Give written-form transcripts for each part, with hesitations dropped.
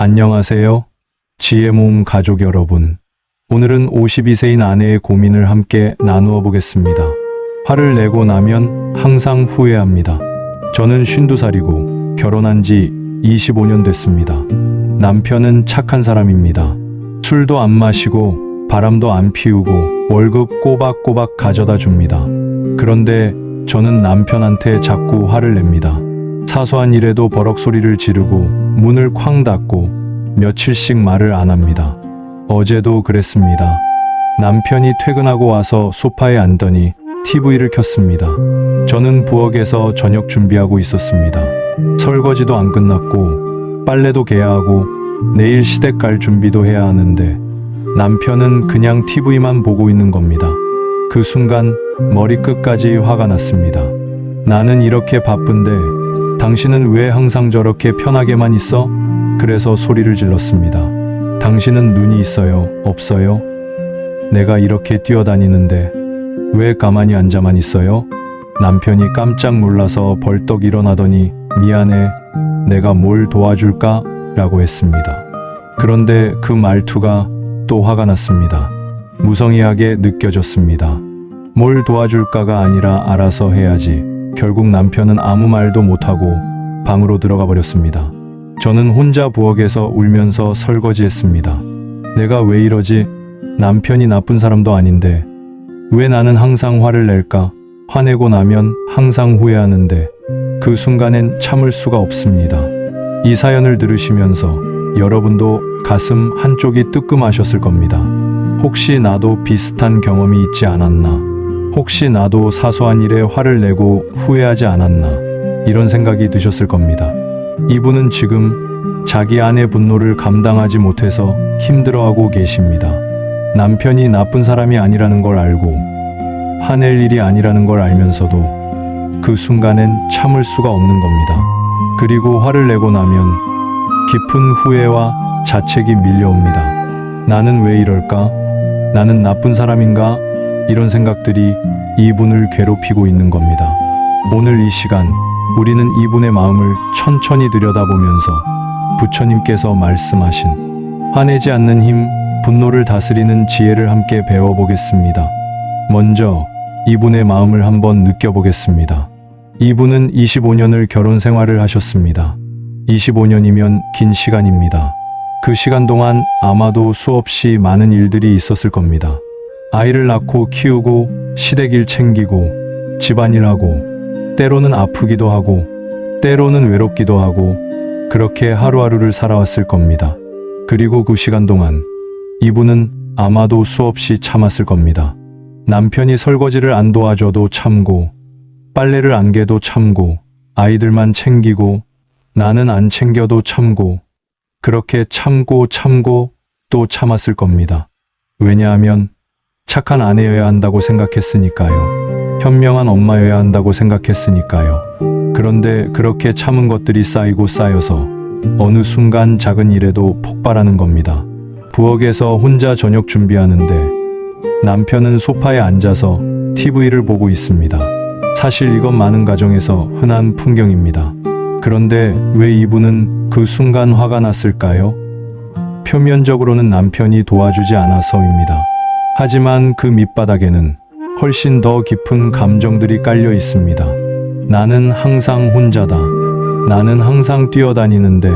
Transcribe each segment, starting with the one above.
안녕하세요. 지혜 모임 가족 여러분. 오늘은 52세인 아내의 고민을 함께 나누어 보겠습니다. 화를 내고 나면 항상 후회합니다. 저는 52살이고 결혼한 지 25년 됐습니다. 남편은 착한 사람입니다. 술도 안 마시고 바람도 안 피우고 월급 꼬박꼬박 가져다 줍니다. 그런데 저는 남편한테 자꾸 화를 냅니다. 사소한 일에도 버럭 소리를 지르고 문을 쾅 닫고 며칠씩 말을 안 합니다. 어제도 그랬습니다. 남편이 퇴근하고 와서 소파에 앉더니 TV를 켰습니다. 저는 부엌에서 저녁 준비하고 있었습니다. 설거지도 안 끝났고 빨래도 개야 하고 내일 시댁 갈 준비도 해야 하는데 남편은 그냥 TV만 보고 있는 겁니다. 그 순간 머리끝까지 화가 났습니다. 나는 이렇게 바쁜데 당신은 왜 항상 저렇게 편하게만 있어? 그래서 소리를 질렀습니다. 당신은 눈이 있어요? 없어요? 내가 이렇게 뛰어다니는데 왜 가만히 앉아만 있어요? 남편이 깜짝 놀라서 벌떡 일어나더니 미안해, 내가 뭘 도와줄까? 라고 했습니다. 그런데 그 말투가 또 화가 났습니다. 무성의하게 느껴졌습니다. 뭘 도와줄까가 아니라 알아서 해야지. 결국 남편은 아무 말도 못하고 방으로 들어가 버렸습니다. 저는 혼자 부엌에서 울면서 설거지했습니다. 내가 왜 이러지? 남편이 나쁜 사람도 아닌데 왜 나는 항상 화를 낼까? 화내고 나면 항상 후회하는데 그 순간엔 참을 수가 없습니다. 이 사연을 들으시면서 여러분도 가슴 한쪽이 뜨끔하셨을 겁니다. 혹시 나도 비슷한 경험이 있지 않았나? 혹시 나도 사소한 일에 화를 내고 후회하지 않았나? 이런 생각이 드셨을 겁니다. 이분은 지금 자기 아내 분노를 감당하지 못해서 힘들어하고 계십니다. 남편이 나쁜 사람이 아니라는 걸 알고 화낼 일이 아니라는 걸 알면서도 그 순간엔 참을 수가 없는 겁니다. 그리고 화를 내고 나면 깊은 후회와 자책이 밀려옵니다. 나는 왜 이럴까? 나는 나쁜 사람인가? 이런 생각들이 이분을 괴롭히고 있는 겁니다. 오늘 이 시간 우리는 이분의 마음을 천천히 들여다보면서 부처님께서 말씀하신 화내지 않는 힘, 분노를 다스리는 지혜를 함께 배워보겠습니다. 먼저 이분의 마음을 한번 느껴보겠습니다. 이분은 25년을 결혼 생활을 하셨습니다. 25년이면 긴 시간입니다. 그 시간 동안 아마도 수없이 많은 일들이 있었을 겁니다. 아이를 낳고 키우고 시댁일 챙기고 집안일하고 때로는 아프기도 하고 때로는 외롭기도 하고 그렇게 하루하루를 살아왔을 겁니다. 그리고 그 시간 동안 이분은 아마도 수없이 참았을 겁니다. 남편이 설거지를 안 도와줘도 참고 빨래를 안 개도 참고 아이들만 챙기고 나는 안 챙겨도 참고 그렇게 참고 또 참았을 겁니다. 왜냐하면 착한 아내여야 한다고 생각했으니까요. 현명한 엄마여야 한다고 생각했으니까요. 그런데 그렇게 참은 것들이 쌓이고 쌓여서 어느 순간 작은 일에도 폭발하는 겁니다. 부엌에서 혼자 저녁 준비하는데 남편은 소파에 앉아서 TV를 보고 있습니다. 사실 이건 많은 가정에서 흔한 풍경입니다. 그런데 왜 이분은 그 순간 화가 났을까요? 표면적으로는 남편이 도와주지 않아서입니다. 하지만 그 밑바닥에는 훨씬 더 깊은 감정들이 깔려 있습니다. 나는 항상 혼자다. 나는 항상 뛰어다니는데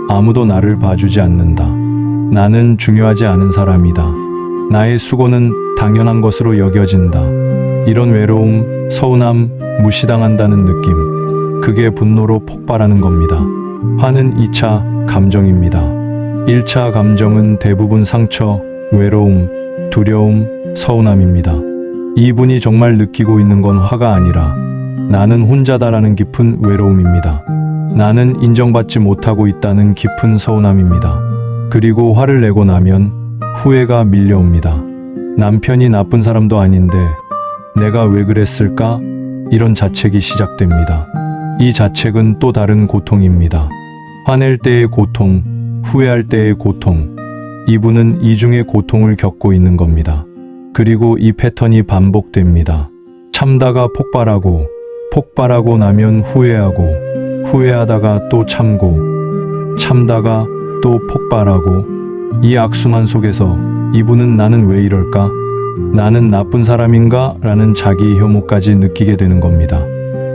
아무도 나를 봐주지 않는다. 나는 중요하지 않은 사람이다. 나의 수고는 당연한 것으로 여겨진다. 이런 외로움, 서운함, 무시당한다는 느낌, 그게 분노로 폭발하는 겁니다. 화는 2차 감정입니다. 1차 감정은 대부분 상처, 외로움, 두려움, 서운함입니다. 이분이 정말 느끼고 있는 건 화가 아니라 나는 혼자다라는 깊은 외로움입니다. 나는 인정받지 못하고 있다는 깊은 서운함입니다. 그리고 화를 내고 나면 후회가 밀려옵니다. 남편이 나쁜 사람도 아닌데 내가 왜 그랬을까? 이런 자책이 시작됩니다. 이 자책은 또 다른 고통입니다. 화낼 때의 고통, 후회할 때의 고통, 이분은 이중의 고통을 겪고 있는 겁니다. 그리고 이 패턴이 반복됩니다. 참다가 폭발하고, 폭발하고 나면 후회하고, 후회하다가 또 참고, 참다가 또 폭발하고 이 악순환 속에서 이분은 나는 왜 이럴까? 나는 나쁜 사람인가? 라는 자기 혐오까지 느끼게 되는 겁니다.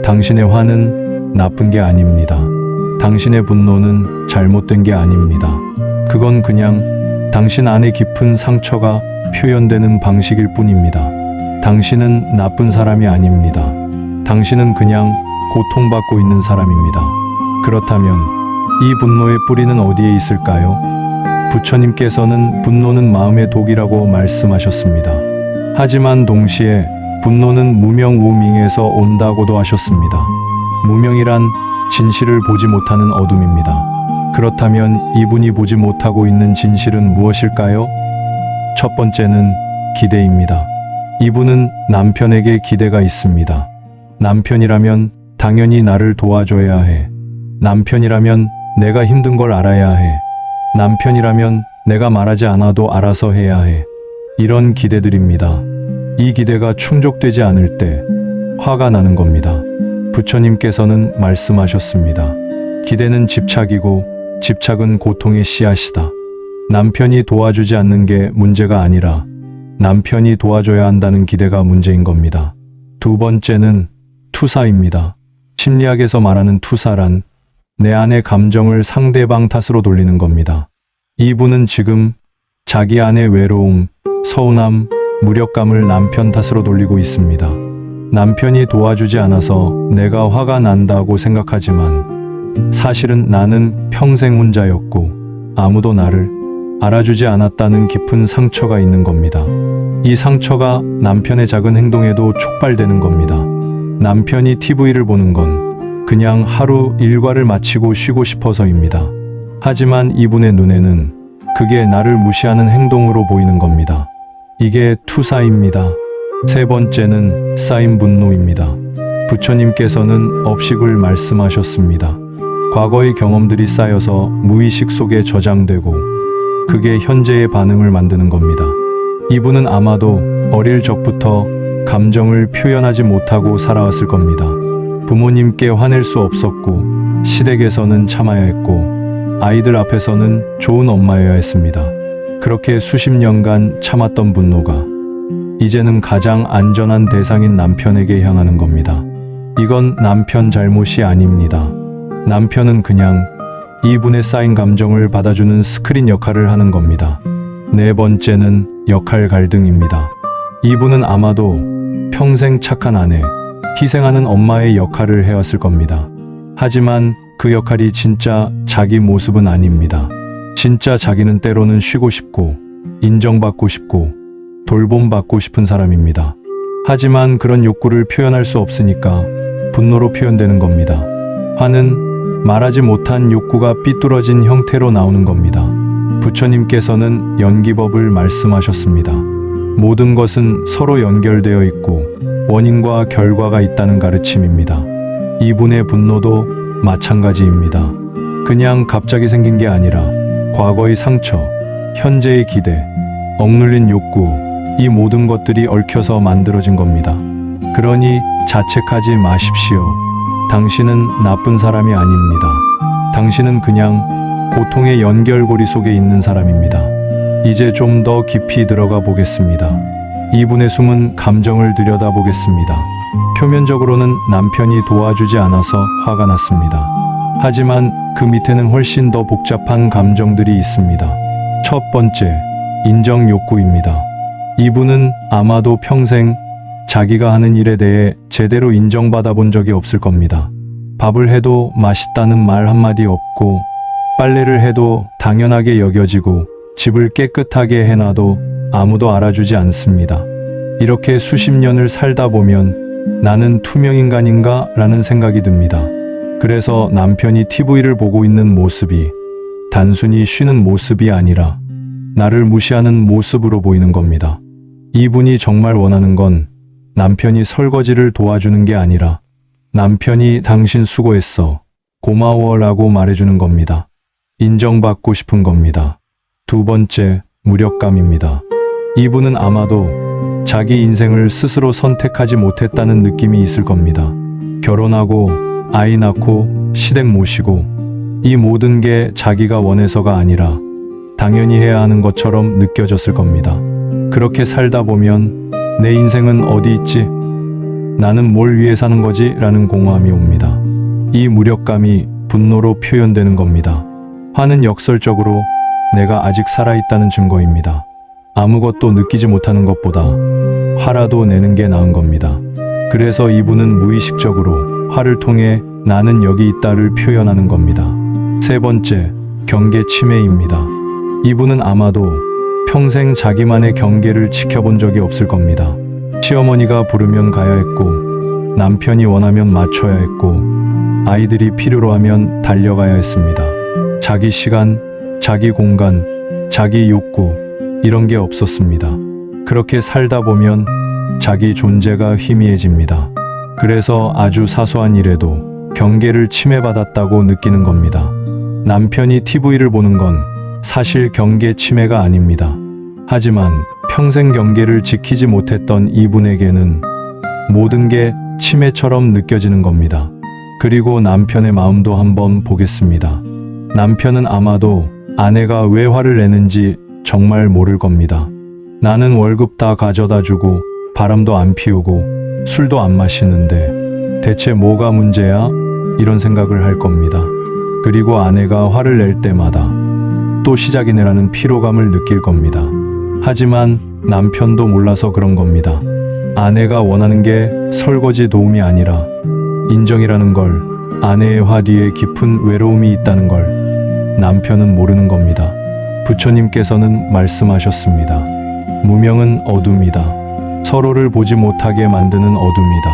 당신의 화는 나쁜 게 아닙니다. 당신의 분노는 잘못된 게 아닙니다. 그건 그냥 당신 안에 깊은 상처가 표현되는 방식일 뿐입니다. 당신은 나쁜 사람이 아닙니다. 당신은 그냥 고통받고 있는 사람입니다. 그렇다면 이 분노의 뿌리는 어디에 있을까요? 부처님께서는 분노는 마음의 독이라고 말씀하셨습니다. 하지만 동시에 분노는 무명우밍에서 온다고도 하셨습니다. 무명이란 진실을 보지 못하는 어둠입니다. 그렇다면 이분이 보지 못하고 있는 진실은 무엇일까요? 첫 번째는 기대입니다. 이분은 남편에게 기대가 있습니다. 남편이라면 당연히 나를 도와줘야 해. 남편이라면 내가 힘든 걸 알아야 해. 남편이라면 내가 말하지 않아도 알아서 해야 해. 이런 기대들입니다. 이 기대가 충족되지 않을 때 화가 나는 겁니다. 부처님께서는 말씀하셨습니다. 기대는 집착이고 집착은 고통의 씨앗이다. 남편이 도와주지 않는 게 문제가 아니라 남편이 도와줘야 한다는 기대가 문제인 겁니다. 두 번째는 투사입니다. 심리학에서 말하는 투사란 내 안의 감정을 상대방 탓으로 돌리는 겁니다. 이분은 지금 자기 안의 외로움, 서운함, 무력감을 남편 탓으로 돌리고 있습니다. 남편이 도와주지 않아서 내가 화가 난다고 생각하지만 사실은 나는 평생 혼자였고 아무도 나를 알아주지 않았다는 깊은 상처가 있는 겁니다. 이 상처가 남편의 작은 행동에도 촉발되는 겁니다. 남편이 TV를 보는 건 그냥 하루 일과를 마치고 쉬고 싶어서입니다. 하지만 이분의 눈에는 그게 나를 무시하는 행동으로 보이는 겁니다. 이게 투사입니다. 세 번째는 쌓인 분노입니다. 부처님께서는 업식을 말씀하셨습니다. 과거의 경험들이 쌓여서 무의식 속에 저장되고 그게 현재의 반응을 만드는 겁니다. 이분은 아마도 어릴 적부터 감정을 표현하지 못하고 살아왔을 겁니다. 부모님께 화낼 수 없었고 시댁에서는 참아야 했고 아이들 앞에서는 좋은 엄마여야 했습니다. 그렇게 수십 년간 참았던 분노가 이제는 가장 안전한 대상인 남편에게 향하는 겁니다. 이건 남편 잘못이 아닙니다. 남편은 그냥 이분의 쌓인 감정을 받아주는 스크린 역할을 하는 겁니다. 네 번째는 역할 갈등입니다. 이분은 아마도 평생 착한 아내, 희생하는 엄마의 역할을 해왔을 겁니다. 하지만 그 역할이 진짜 자기 모습은 아닙니다. 진짜 자기는 때로는 쉬고 싶고 인정받고 싶고 돌봄받고 싶은 사람입니다. 하지만 그런 욕구를 표현할 수 없으니까 분노로 표현되는 겁니다. 화는 말하지 못한 욕구가 삐뚤어진 형태로 나오는 겁니다. 부처님께서는 연기법을 말씀하셨습니다. 모든 것은 서로 연결되어 있고 원인과 결과가 있다는 가르침입니다. 이분의 분노도 마찬가지입니다. 그냥 갑자기 생긴 게 아니라 과거의 상처, 현재의 기대, 억눌린 욕구, 이 모든 것들이 얽혀서 만들어진 겁니다. 그러니 자책하지 마십시오. 당신은 나쁜 사람이 아닙니다. 당신은 그냥 고통의 연결고리 속에 있는 사람입니다. 이제 좀 더 깊이 들어가 보겠습니다. 이분의 숨은 감정을 들여다보겠습니다. 표면적으로는 남편이 도와주지 않아서 화가 났습니다. 하지만 그 밑에는 훨씬 더 복잡한 감정들이 있습니다. 첫 번째, 인정 욕구입니다. 이분은 아마도 평생 자기가 하는 일에 대해 제대로 인정받아 본 적이 없을 겁니다. 밥을 해도 맛있다는 말 한마디 없고 빨래를 해도 당연하게 여겨지고 집을 깨끗하게 해놔도 아무도 알아주지 않습니다. 이렇게 수십 년을 살다 보면 나는 투명인간인가? 라는 생각이 듭니다. 그래서 남편이 TV를 보고 있는 모습이 단순히 쉬는 모습이 아니라 나를 무시하는 모습으로 보이는 겁니다. 이분이 정말 원하는 건 남편이 설거지를 도와주는 게 아니라 남편이 당신 수고했어, 고마워라고 말해주는 겁니다. 인정받고 싶은 겁니다. 두 번째, 무력감입니다. 이분은 아마도 자기 인생을 스스로 선택하지 못했다는 느낌이 있을 겁니다. 결혼하고 아이 낳고 시댁 모시고 이 모든 게 자기가 원해서가 아니라 당연히 해야 하는 것처럼 느껴졌을 겁니다. 그렇게 살다 보면 내 인생은 어디 있지? 나는 뭘 위해 사는 거지? 라는 공허함이 옵니다. 이 무력감이 분노로 표현되는 겁니다. 화는 역설적으로 내가 아직 살아있다는 증거입니다. 아무것도 느끼지 못하는 것보다 화라도 내는 게 나은 겁니다. 그래서 이분은 무의식적으로 화를 통해 나는 여기 있다를 표현하는 겁니다. 세 번째, 경계 침해입니다. 이분은 아마도 평생 자기만의 경계를 지켜본 적이 없을 겁니다. 시어머니가 부르면 가야 했고, 남편이 원하면 맞춰야 했고, 아이들이 필요로 하면 달려가야 했습니다. 자기 시간, 자기 공간, 자기 욕구, 이런 게 없었습니다. 그렇게 살다 보면 자기 존재가 희미해집니다. 그래서 아주 사소한 일에도 경계를 침해받았다고 느끼는 겁니다. 남편이 TV를 보는 건 사실 경계 침해가 아닙니다. 하지만 평생 경계를 지키지 못했던 이분에게는 모든 게 침해처럼 느껴지는 겁니다. 그리고 남편의 마음도 한번 보겠습니다. 남편은 아마도 아내가 왜 화를 내는지 정말 모를 겁니다. 나는 월급 다 가져다 주고 바람도 안 피우고 술도 안 마시는데 대체 뭐가 문제야? 이런 생각을 할 겁니다. 그리고 아내가 화를 낼 때마다 또 시작이네라는 피로감을 느낄 겁니다. 하지만 남편도 몰라서 그런 겁니다. 아내가 원하는 게 설거지 도움이 아니라 인정이라는 걸, 아내의 화 뒤에 깊은 외로움이 있다는 걸 남편은 모르는 겁니다. 부처님께서는 말씀하셨습니다. 무명은 어둠이다. 서로를 보지 못하게 만드는 어둠이다.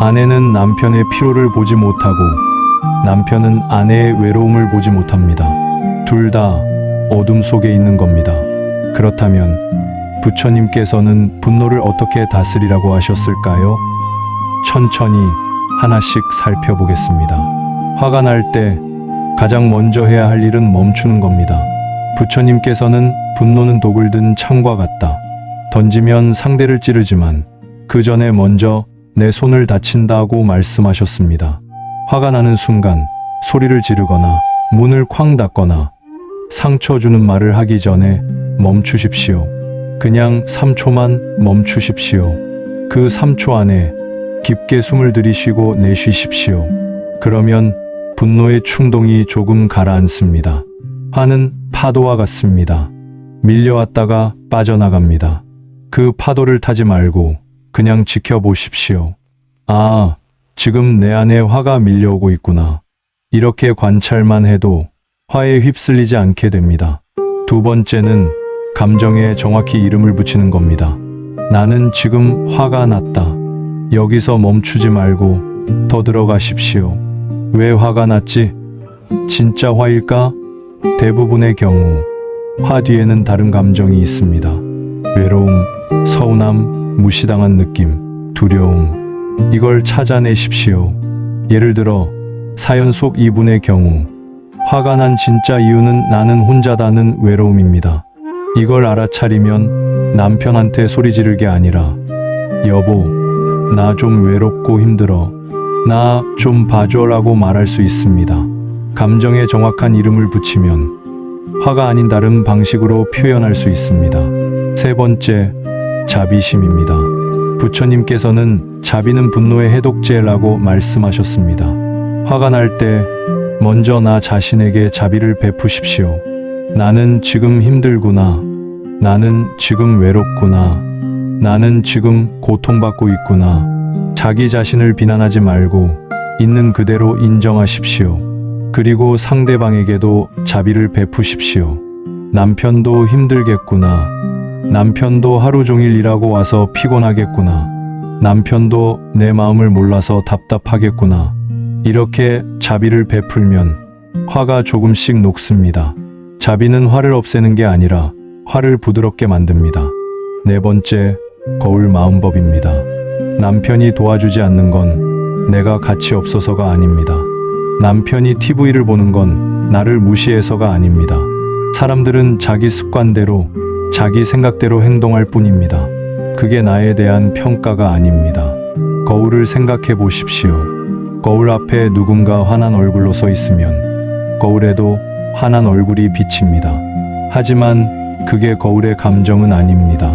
아내는 남편의 피로를 보지 못하고 남편은 아내의 외로움을 보지 못합니다. 둘 다 어둠 속에 있는 겁니다. 그렇다면 부처님께서는 분노를 어떻게 다스리라고 하셨을까요? 천천히 하나씩 살펴보겠습니다. 화가 날 때 가장 먼저 해야 할 일은 멈추는 겁니다. 부처님께서는 분노는 독을 든 창과 같다. 던지면 상대를 찌르지만 그 전에 먼저 내 손을 다친다고 말씀하셨습니다. 화가 나는 순간 소리를 지르거나 문을 쾅 닫거나 상처 주는 말을 하기 전에 멈추십시오. 그냥 3초만 멈추십시오. 그 3초 안에 깊게 숨을 들이쉬고 내쉬십시오. 그러면 분노의 충동이 조금 가라앉습니다. 화는 파도와 같습니다. 밀려왔다가 빠져나갑니다. 그 파도를 타지 말고 그냥 지켜보십시오. 아, 지금 내 안에 화가 밀려오고 있구나. 이렇게 관찰만 해도 화에 휩쓸리지 않게 됩니다. 두 번째는 감정에 정확히 이름을 붙이는 겁니다. 나는 지금 화가 났다. 여기서 멈추지 말고 더 들어가십시오. 왜 화가 났지? 진짜 화일까? 대부분의 경우 화 뒤에는 다른 감정이 있습니다. 외로움, 서운함, 무시당한 느낌, 두려움. 이걸 찾아내십시오. 예를 들어 사연 속 이분의 경우 화가 난 진짜 이유는 나는 혼자다는 외로움입니다. 이걸 알아차리면 남편한테 소리 지를 게 아니라 여보, 나 좀 외롭고 힘들어. 나 좀 봐줘라고 말할 수 있습니다. 감정에 정확한 이름을 붙이면 화가 아닌 다른 방식으로 표현할 수 있습니다. 세 번째, 자비심입니다. 부처님께서는 자비는 분노의 해독제라고 말씀하셨습니다. 화가 날 때 먼저 나 자신에게 자비를 베푸십시오. 나는 지금 힘들구나. 나는 지금 외롭구나. 나는 지금 고통받고 있구나. 자기 자신을 비난하지 말고 있는 그대로 인정하십시오. 그리고 상대방에게도 자비를 베푸십시오. 남편도 힘들겠구나. 남편도 하루 종일 일하고 와서 피곤하겠구나. 남편도 내 마음을 몰라서 답답하겠구나. 이렇게 자비를 베풀면 화가 조금씩 녹습니다. 자비는 화를 없애는 게 아니라 화를 부드럽게 만듭니다. 네 번째, 거울 마음법입니다. 남편이 도와주지 않는 건 내가 가치 없어서가 아닙니다. 남편이 TV를 보는 건 나를 무시해서가 아닙니다. 사람들은 자기 습관대로, 자기 생각대로 행동할 뿐입니다. 그게 나에 대한 평가가 아닙니다. 거울을 생각해 보십시오. 거울 앞에 누군가 화난 얼굴로 서 있으면 거울에도 환한 얼굴이 비칩니다. 하지만 그게 거울의 감정은 아닙니다.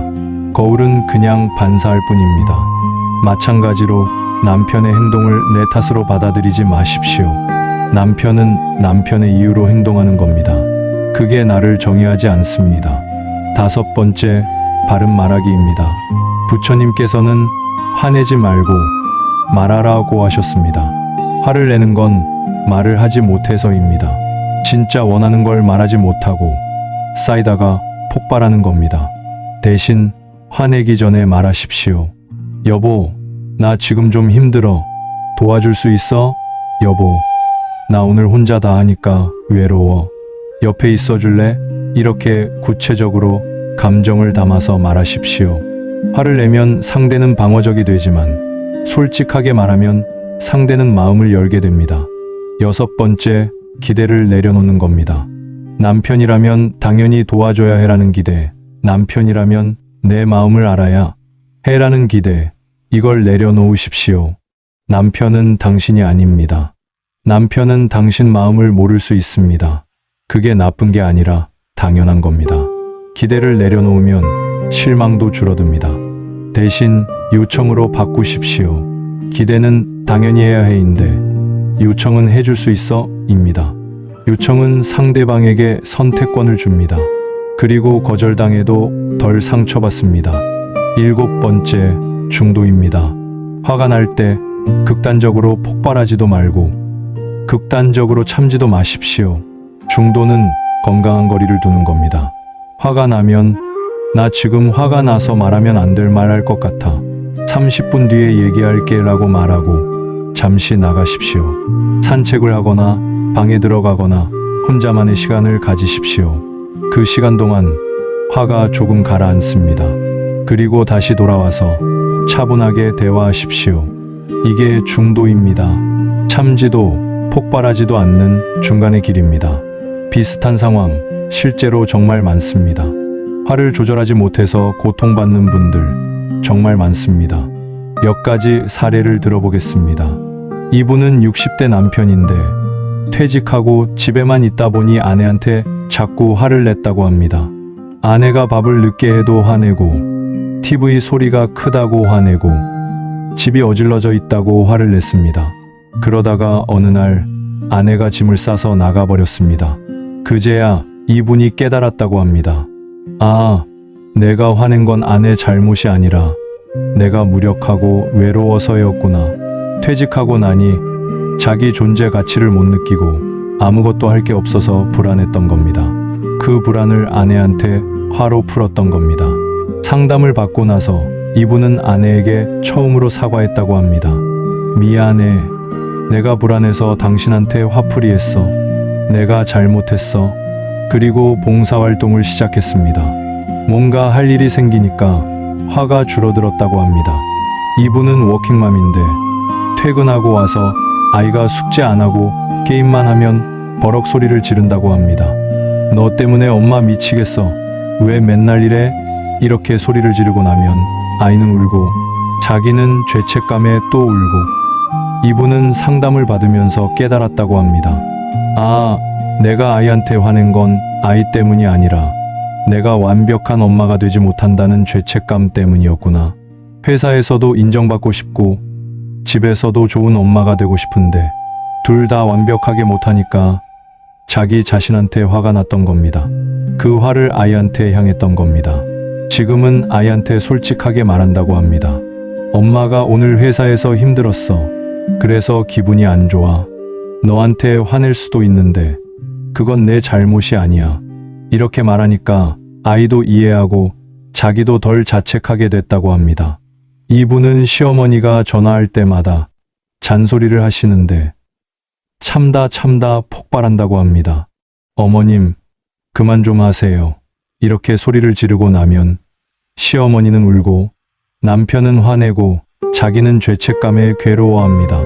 거울은 그냥 반사할 뿐입니다. 마찬가지로 남편의 행동을 내 탓으로 받아들이지 마십시오. 남편은 남편의 이유로 행동하는 겁니다. 그게 나를 정의하지 않습니다. 5번째, 바른 말하기입니다. 부처님께서는 화내지 말고 말하라고 하셨습니다. 화를 내는 건 말을 하지 못해서입니다. 진짜 원하는 걸 말하지 못하고 쌓이다가 폭발하는 겁니다. 대신 화내기 전에 말하십시오. 여보, 나 지금 좀 힘들어. 도와줄 수 있어? 여보, 나 오늘 혼자 다 하니까 외로워. 옆에 있어 줄래? 이렇게 구체적으로 감정을 담아서 말하십시오. 화를 내면 상대는 방어적이 되지만 솔직하게 말하면 상대는 마음을 열게 됩니다. 6번째, 기대를 내려놓는 겁니다. 남편이라면 당연히 도와줘야 해라는 기대, 남편이라면 내 마음을 알아야 해라는 기대, 이걸 내려놓으십시오. 남편은 당신이 아닙니다. 남편은 당신 마음을 모를 수 있습니다. 그게 나쁜 게 아니라 당연한 겁니다. 기대를 내려놓으면 실망도 줄어듭니다. 대신 요청으로 바꾸십시오. 기대는 당연히 해야 해인데 요청은 해줄 수 있어? 입니다. 요청은 상대방에게 선택권을 줍니다. 그리고 거절당해도 덜 상처받습니다. 7번째, 중도입니다. 화가 날 때 극단적으로 폭발하지도 말고 극단적으로 참지도 마십시오. 중도는 건강한 거리를 두는 겁니다. 화가 나면 나 지금 화가 나서 말하면 안 될 말 할 것 같아. 30분 뒤에 얘기할게 라고 말하고 잠시 나가십시오. 산책을 하거나 방에 들어가거나 혼자만의 시간을 가지십시오. 그 시간 동안 화가 조금 가라앉습니다. 그리고 다시 돌아와서 차분하게 대화하십시오. 이게 중도입니다. 참지도 폭발하지도 않는 중간의 길입니다. 비슷한 상황 실제로 정말 많습니다. 화를 조절하지 못해서 고통받는 분들 정말 많습니다. 몇 가지 사례를 들어보겠습니다. 이분은 60대 남편인데 퇴직하고 집에만 있다 보니 아내한테 자꾸 화를 냈다고 합니다. 아내가 밥을 늦게 해도 화내고 TV 소리가 크다고 화내고 집이 어질러져 있다고 화를 냈습니다. 그러다가 어느 날 아내가 짐을 싸서 나가버렸습니다. 그제야 이분이 깨달았다고 합니다. 아, 내가 화낸 건 아내 잘못이 아니라 내가 무력하고 외로워서였구나. 퇴직하고 나니 자기 존재 가치를 못 느끼고 아무것도 할 게 없어서 불안했던 겁니다. 그 불안을 아내한테 화로 풀었던 겁니다. 상담을 받고 나서 이분은 아내에게 처음으로 사과했다고 합니다. 미안해. 내가 불안해서 당신한테 화풀이했어. 내가 잘못했어. 그리고 봉사활동을 시작했습니다. 뭔가 할 일이 생기니까 화가 줄어들었다고 합니다. 이분은 워킹맘인데 퇴근하고 와서 아이가 숙제 안 하고 게임만 하면 버럭 소리를 지른다고 합니다. 너 때문에 엄마 미치겠어. 왜 맨날 이래? 이렇게 소리를 지르고 나면 아이는 울고 자기는 죄책감에 또 울고 이분은 상담을 받으면서 깨달았다고 합니다. 아, 내가 아이한테 화낸 건 아이 때문이 아니라 내가 완벽한 엄마가 되지 못한다는 죄책감 때문이었구나. 회사에서도 인정받고 싶고 집에서도 좋은 엄마가 되고 싶은데 둘 다 완벽하게 못하니까 자기 자신한테 화가 났던 겁니다. 그 화를 아이한테 향했던 겁니다. 지금은 아이한테 솔직하게 말한다고 합니다. 엄마가 오늘 회사에서 힘들었어. 그래서 기분이 안 좋아. 너한테 화낼 수도 있는데 그건 내 잘못이 아니야. 이렇게 말하니까 아이도 이해하고 자기도 덜 자책하게 됐다고 합니다. 이분은 시어머니가 전화할 때마다 잔소리를 하시는데 참다 폭발한다고 합니다. 어머님, 그만 좀 하세요. 이렇게 소리를 지르고 나면 시어머니는 울고 남편은 화내고 자기는 죄책감에 괴로워합니다.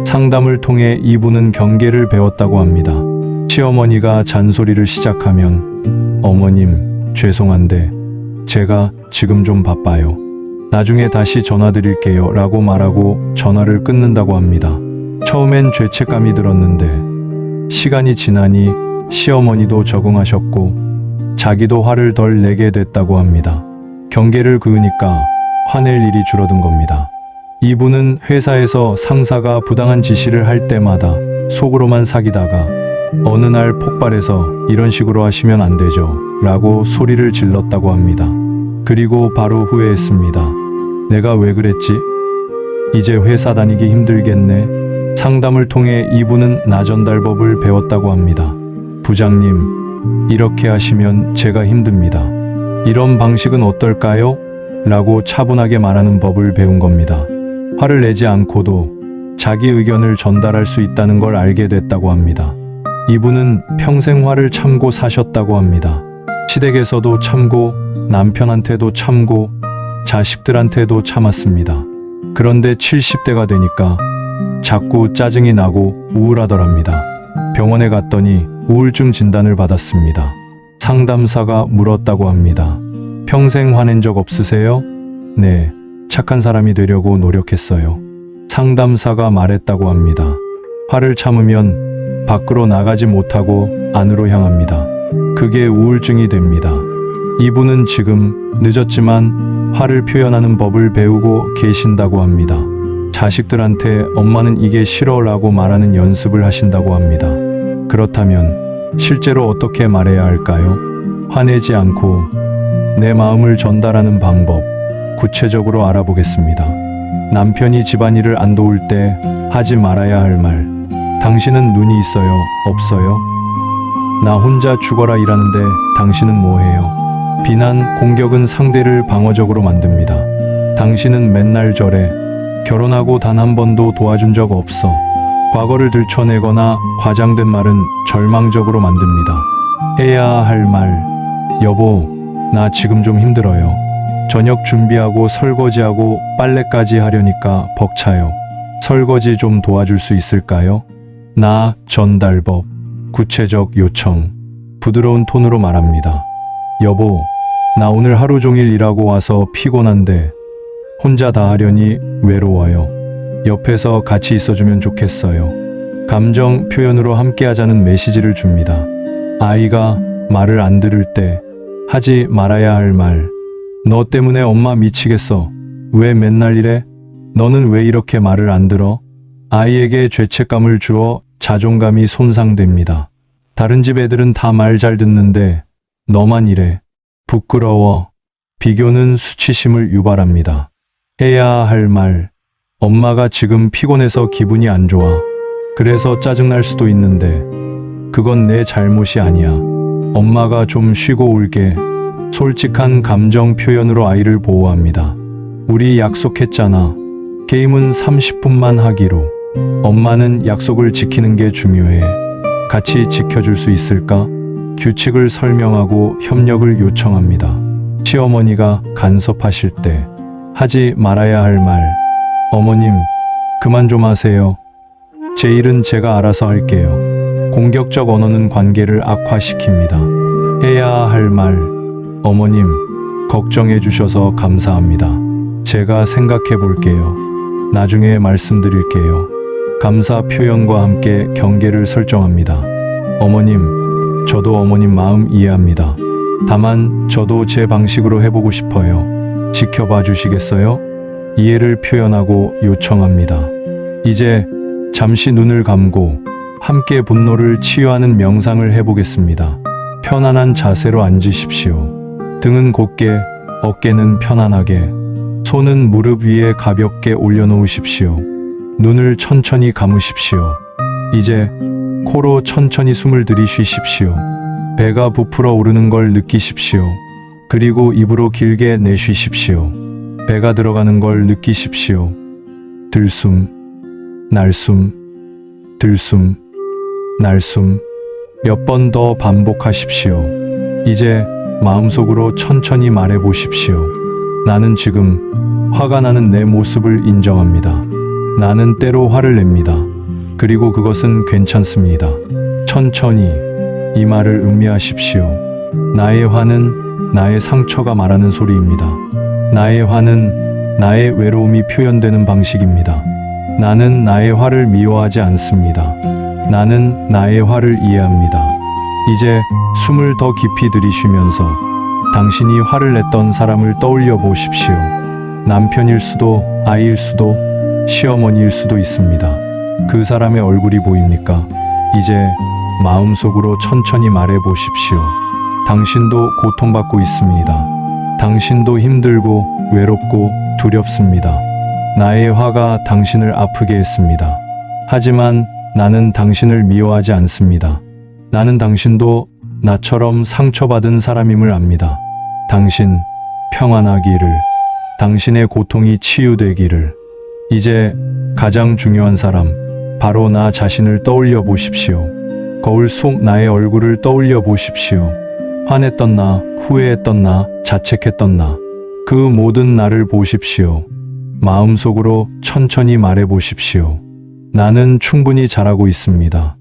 상담을 통해 이분은 경계를 배웠다고 합니다. 시어머니가 잔소리를 시작하면 어머님, 죄송한데 제가 지금 좀 바빠요. 나중에 다시 전화드릴게요 라고 말하고 전화를 끊는다고 합니다. 처음엔 죄책감이 들었는데 시간이 지나니 시어머니도 적응하셨고 자기도 화를 덜 내게 됐다고 합니다. 경계를 그으니까 화낼 일이 줄어든 겁니다. 이분은 회사에서 상사가 부당한 지시를 할 때마다 속으로만 사귀다가 어느 날 폭발해서 이런 식으로 하시면 안 되죠 라고 소리를 질렀다고 합니다. 그리고 바로 후회했습니다. 내가 왜 그랬지? 이제 회사 다니기 힘들겠네. 상담을 통해 이분은 나전달법을 배웠다고 합니다. 부장님, 이렇게 하시면 제가 힘듭니다. 이런 방식은 어떨까요? 라고 차분하게 말하는 법을 배운 겁니다. 화를 내지 않고도 자기 의견을 전달할 수 있다는 걸 알게 됐다고 합니다. 이분은 평생 화를 참고 사셨다고 합니다. 시댁에서도 참고 남편한테도 참고 자식들한테도 참았습니다. 그런데 70대가 되니까 자꾸 짜증이 나고 우울하더랍니다. 병원에 갔더니 우울증 진단을 받았습니다. 상담사가 물었다고 합니다. 평생 화낸 적 없으세요? 네, 착한 사람이 되려고 노력했어요. 상담사가 말했다고 합니다. 화를 참으면 밖으로 나가지 못하고 안으로 향합니다. 그게 우울증이 됩니다. 이분은 지금 늦었지만 화를 표현하는 법을 배우고 계신다고 합니다. 자식들한테 엄마는 이게 싫어라고 말하는 연습을 하신다고 합니다. 그렇다면 실제로 어떻게 말해야 할까요? 화내지 않고 내 마음을 전달하는 방법 구체적으로 알아보겠습니다. 남편이 집안일을 안 도울 때 하지 말아야 할 말. 당신은 눈이 있어요? 없어요? 나 혼자 죽어라 일하는데 당신은 뭐해요? 비난, 공격은 상대를 방어적으로 만듭니다. 당신은 맨날 저래. 결혼하고 단 한 번도 도와준 적 없어. 과거를 들춰내거나 과장된 말은 절망적으로 만듭니다. 해야 할 말. 여보, 나 지금 좀 힘들어요. 저녁 준비하고 설거지하고 빨래까지 하려니까 벅차요. 설거지 좀 도와줄 수 있을까요? 나 전달법. 구체적 요청. 부드러운 톤으로 말합니다. 여보, 나 오늘 하루 종일 일하고 와서 피곤한데 혼자 다 하려니 외로워요. 옆에서 같이 있어주면 좋겠어요. 감정 표현으로 함께 하자는 메시지를 줍니다. 아이가 말을 안 들을 때 하지 말아야 할 말. 너 때문에 엄마 미치겠어. 왜 맨날 이래? 너는 왜 이렇게 말을 안 들어? 아이에게 죄책감을 주어 자존감이 손상됩니다. 다른 집 애들은 다 말 잘 듣는데 너만 이래. 부끄러워. 비교는 수치심을 유발합니다. 해야 할 말. 엄마가 지금 피곤해서 기분이 안 좋아. 그래서 짜증날 수도 있는데 그건 내 잘못이 아니야. 엄마가 좀 쉬고 올게. 솔직한 감정 표현으로 아이를 보호합니다. 우리 약속했잖아. 게임은 30분만 하기로. 엄마는 약속을 지키는 게 중요해. 같이 지켜줄 수 있을까? 규칙을 설명하고 협력을 요청합니다. 시어머니가 간섭하실 때 하지 말아야 할 말. 어머님, 그만 좀 하세요. 제 일은 제가 알아서 할게요. 공격적 언어는 관계를 악화시킵니다. 해야 할 말. 어머님, 걱정해 주셔서 감사합니다. 제가 생각해 볼게요. 나중에 말씀드릴게요. 감사 표현과 함께 경계를 설정합니다. 어머님, 저도 어머님 마음 이해합니다. 다만 저도 제 방식으로 해보고 싶어요. 지켜봐 주시겠어요? 이해를 표현하고 요청합니다. 이제 잠시 눈을 감고 함께 분노를 치유하는 명상을 해보겠습니다. 편안한 자세로 앉으십시오. 등은 곧게, 어깨는 편안하게, 손은 무릎 위에 가볍게 올려놓으십시오. 눈을 천천히 감으십시오. 이제 코로 천천히 숨을 들이쉬십시오. 배가 부풀어 오르는 걸 느끼십시오. 그리고 입으로 길게 내쉬십시오. 배가 들어가는 걸 느끼십시오. 들숨, 날숨, 들숨, 날숨. 몇 번 더 반복하십시오. 이제 마음속으로 천천히 말해보십시오. 나는 지금 화가 나는 내 모습을 인정합니다. 나는 때로 화를 냅니다. 그리고 그것은 괜찮습니다. 천천히 이 말을 음미하십시오. 나의 화는 나의 상처가 말하는 소리입니다. 나의 화는 나의 외로움이 표현되는 방식입니다. 나는 나의 화를 미워하지 않습니다. 나는 나의 화를 이해합니다. 이제 숨을 더 깊이 들이쉬면서 당신이 화를 냈던 사람을 떠올려 보십시오. 남편일 수도, 아이일 수도, 시어머니일 수도 있습니다. 그 사람의 얼굴이 보입니까? 이제 마음속으로 천천히 말해 보십시오. 당신도 고통받고 있습니다. 당신도 힘들고 외롭고 두렵습니다. 나의 화가 당신을 아프게 했습니다. 하지만 나는 당신을 미워하지 않습니다. 나는 당신도 나처럼 상처받은 사람임을 압니다. 당신 평안하기를, 당신의 고통이 치유되기를. 이제 가장 중요한 사람, 바로 나 자신을 떠올려 보십시오. 거울 속 나의 얼굴을 떠올려 보십시오. 화냈던 나, 후회했던 나, 자책했던 나, 그 모든 나를 보십시오. 마음속으로 천천히 말해 보십시오. 나는 충분히 잘하고 있습니다.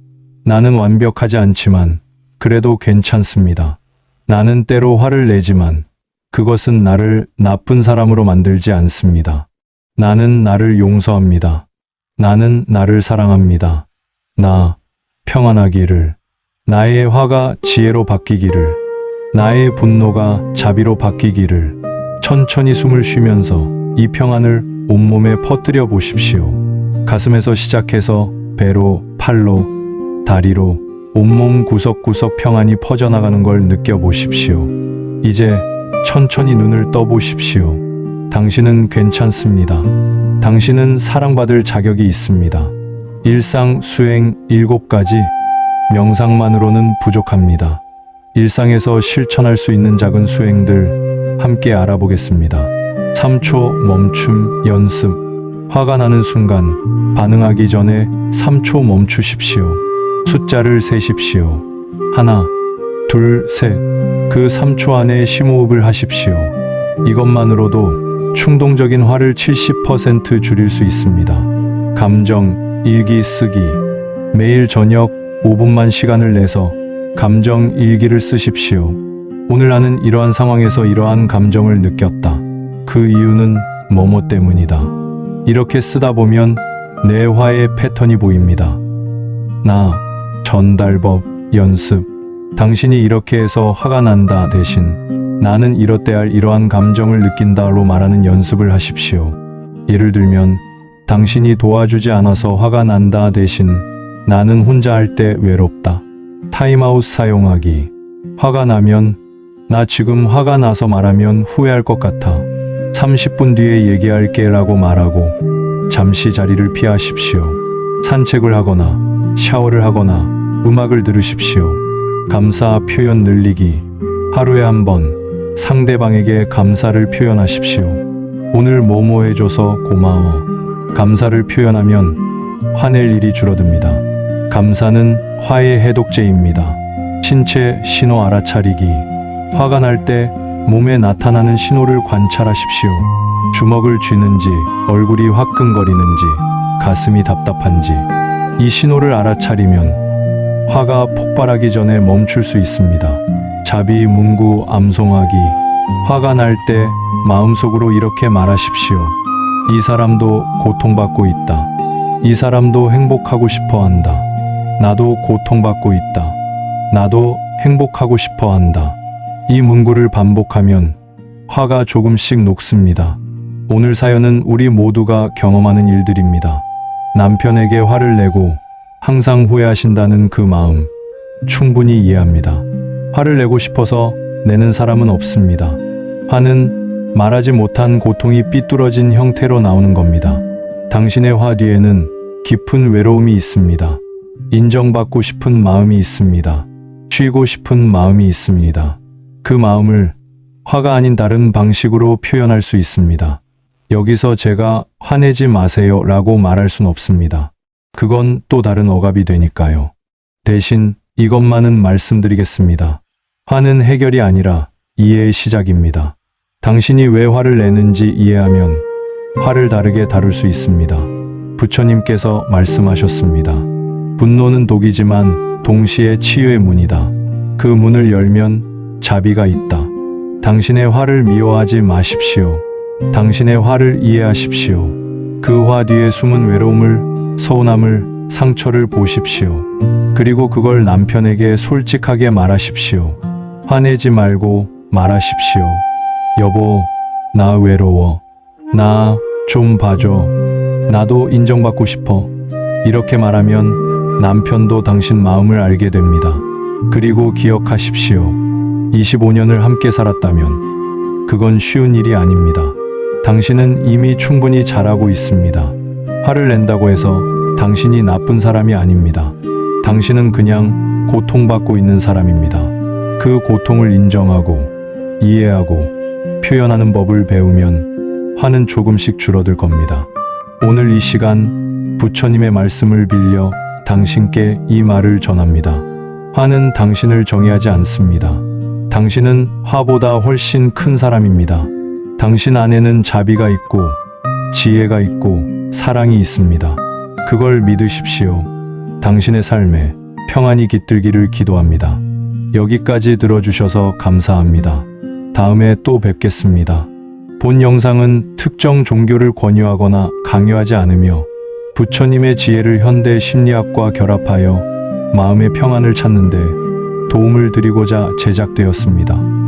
나는 완벽하지 않지만 그래도 괜찮습니다. 나는 때로 화를 내지만 그것은 나를 나쁜 사람으로 만들지 않습니다. 나는 나를 용서합니다. 나는 나를 사랑합니다. 나 평안하기를, 나의 화가 지혜로 바뀌기를, 나의 분노가 자비로 바뀌기를. 천천히 숨을 쉬면서 이 평안을 온몸에 퍼뜨려 보십시오. 가슴에서 시작해서 배로, 팔로, 다리로, 온몸 구석구석 평안이 퍼져나가는 걸 느껴보십시오. 이제 천천히 눈을 떠보십시오. 당신은 괜찮습니다. 당신은 사랑받을 자격이 있습니다. 일상 수행 7가지, 명상만으로는 부족합니다. 일상에서 실천할 수 있는 작은 수행들 함께 알아보겠습니다. 3초 멈춤 연습. 화가 나는 순간 반응하기 전에 3초 멈추십시오. 숫자를 세십시오. 하나, 둘, 셋. 그 3초 안에 심호흡을 하십시오. 이것만으로도 충동적인 화를 70% 줄일 수 있습니다. 감정 일기 쓰기. 매일 저녁 5분만 시간을 내서 감정 일기를 쓰십시오. 오늘 나는 이러한 상황에서 이러한 감정을 느꼈다. 그 이유는 뭐뭐 때문이다. 이렇게 쓰다 보면 내 화의 패턴이 보입니다. 나 전달법 연습. 당신이 이렇게 해서 화가 난다 대신 나는 이렇대 할 이러한 감정을 느낀다로 말하는 연습을 하십시오. 예를 들면 당신이 도와주지 않아서 화가 난다 대신 나는 혼자 할 때 외롭다. 타임아웃 사용하기. 화가 나면 나 지금 화가 나서 말하면 후회할 것 같아. 30분 뒤에 얘기할게 라고 말하고 잠시 자리를 피하십시오. 산책을 하거나 샤워를 하거나 음악을 들으십시오. 감사 표현 늘리기. 하루에 한 번 상대방에게 감사를 표현하십시오. 오늘 뭐뭐 해줘서 고마워. 감사를 표현하면 화낼 일이 줄어듭니다. 감사는 화의 해독제입니다. 신체 신호 알아차리기. 화가 날 때 몸에 나타나는 신호를 관찰하십시오. 주먹을 쥐는지, 얼굴이 화끈거리는지, 가슴이 답답한지. 이 신호를 알아차리면 화가 폭발하기 전에 멈출 수 있습니다. 자비, 문구, 암송하기. 화가 날 때 마음속으로 이렇게 말하십시오. 이 사람도 고통받고 있다. 이 사람도 행복하고 싶어 한다. 나도 고통받고 있다. 나도 행복하고 싶어 한다. 이 문구를 반복하면 화가 조금씩 녹습니다. 오늘 사연은 우리 모두가 경험하는 일들입니다. 남편에게 화를 내고 항상 후회하신다는 그 마음 충분히 이해합니다. 화를 내고 싶어서 내는 사람은 없습니다. 화는 말하지 못한 고통이 삐뚤어진 형태로 나오는 겁니다. 당신의 화 뒤에는 깊은 외로움이 있습니다. 인정받고 싶은 마음이 있습니다. 쉬고 싶은 마음이 있습니다. 그 마음을 화가 아닌 다른 방식으로 표현할 수 있습니다. 여기서 제가 화내지 마세요 라고 말할 순 없습니다. 그건 또 다른 억압이 되니까요. 대신 이것만은 말씀드리겠습니다. 화는 해결이 아니라 이해의 시작입니다. 당신이 왜 화를 내는지 이해하면 화를 다르게 다룰 수 있습니다. 부처님께서 말씀하셨습니다. 분노는 독이지만 동시에 치유의 문이다. 그 문을 열면 자비가 있다. 당신의 화를 미워하지 마십시오. 당신의 화를 이해하십시오. 그 화 뒤에 숨은 외로움을, 서운함을, 상처를 보십시오. 그리고 그걸 남편에게 솔직하게 말하십시오. 화내지 말고 말하십시오. 여보, 나 외로워. 나 좀 봐줘. 나도 인정받고 싶어. 이렇게 말하면 남편도 당신 마음을 알게 됩니다. 그리고 기억하십시오. 25년을 함께 살았다면 그건 쉬운 일이 아닙니다. 당신은 이미 충분히 잘하고 있습니다. 화를 낸다고 해서 당신이 나쁜 사람이 아닙니다. 당신은 그냥 고통받고 있는 사람입니다. 그 고통을 인정하고 이해하고 표현하는 법을 배우면 화는 조금씩 줄어들 겁니다. 오늘 이 시간 부처님의 말씀을 빌려 당신께 이 말을 전합니다. 화는 당신을 정의하지 않습니다. 당신은 화보다 훨씬 큰 사람입니다. 당신 안에는 자비가 있고 지혜가 있고 사랑이 있습니다. 그걸 믿으십시오. 당신의 삶에 평안이 깃들기를 기도합니다. 여기까지 들어주셔서 감사합니다. 다음에 또 뵙겠습니다. 본 영상은 특정 종교를 권유하거나 강요하지 않으며 부처님의 지혜를 현대 심리학과 결합하여 마음의 평안을 찾는 데 도움을 드리고자 제작되었습니다.